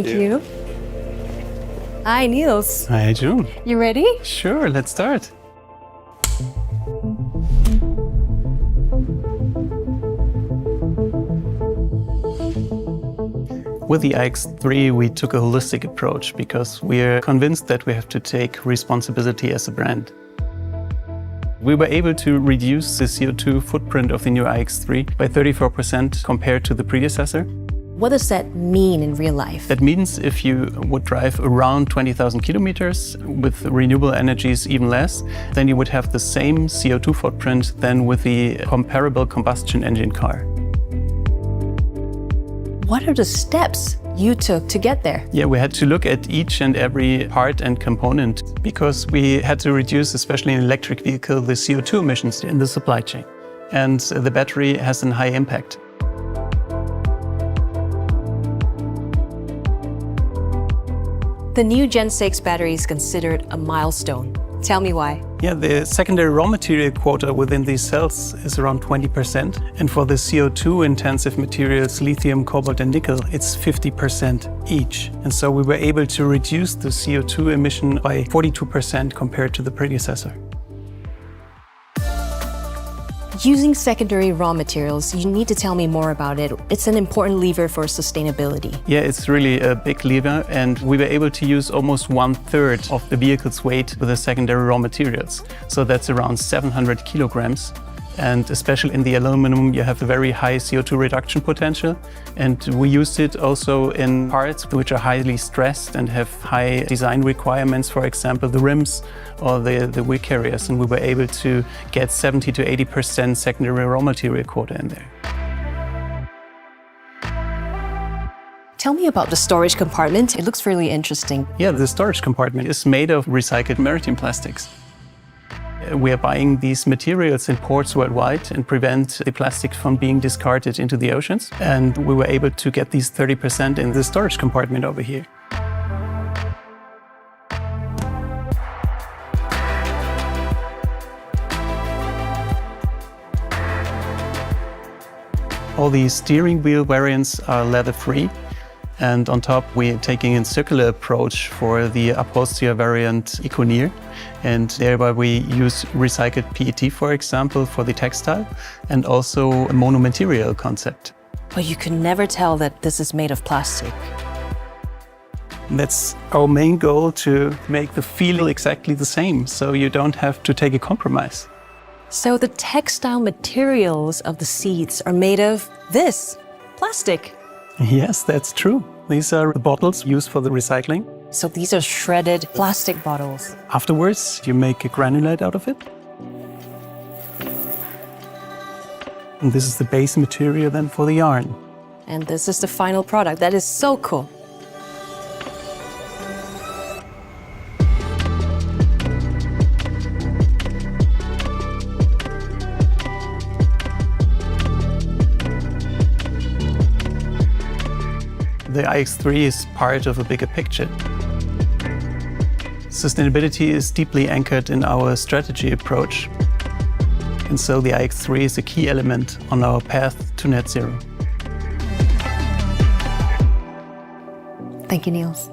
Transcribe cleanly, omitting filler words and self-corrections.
Thank you. Hi, Niels. Hi, June. You ready? Sure, let's start. With the iX3, we took a holistic approach because we're convinced that we have to take responsibility as a brand. We were able to reduce the CO2 footprint of the new iX3 by 34% compared to the predecessor. What does that mean in real life? That means if you would drive around 20,000 kilometers with renewable energies even less, then you would have the same CO2 footprint than with the comparable combustion engine car. What are the steps you took to get there? Yeah, we had to look at each and every part and component because we had to reduce, especially in an electric vehicle, the CO2 emissions in the supply chain. And the battery has a high impact. The new Gen 6 battery is considered a milestone. Tell me why. Yeah, the secondary raw material quota within these cells is around 20%. And for the CO2-intensive materials, lithium, cobalt and nickel, it's 50% each. And so we were able to reduce the CO2 emission by 42% compared to the predecessor. Using secondary raw materials, you need to tell me more about it. It's an important lever for sustainability. Yeah, it's really a big lever, and we were able to use almost 1/3 of the vehicle's weight with the secondary raw materials. So that's around 700 kilograms. And especially in the aluminum, you have a very high CO2 reduction potential. And we used it also in parts which are highly stressed and have high design requirements, for example, the rims or the wheel carriers. And we were able to get 70 to 80% secondary raw material quota in there. Tell me about the storage compartment. It looks really interesting. Yeah, the storage compartment is made of recycled maritime plastics. We are buying these materials in ports worldwide and prevent the plastic from being discarded into the oceans. And we were able to get these 30% in the storage compartment over here. All the steering wheel variants are leather-free. And on top, we're taking a circular approach for the upholstery variant Econeer. And thereby we use recycled PET, for example, for the textile, and also a monomaterial concept. But you can never tell that this is made of plastic. That's our main goal, to make the feel exactly the same, so you don't have to take a compromise. So the textile materials of the seats are made of this, plastic. Yes, that's true. These are the bottles used for the recycling. So these are shredded plastic bottles. Afterwards, you make a granulate out of it. And this is the base material then for the yarn. And this is the final product. That is so cool. The iX3 is part of a bigger picture. Sustainability is deeply anchored in our strategy approach. And so the iX3 is a key element on our path to net zero. Thank you, Niels.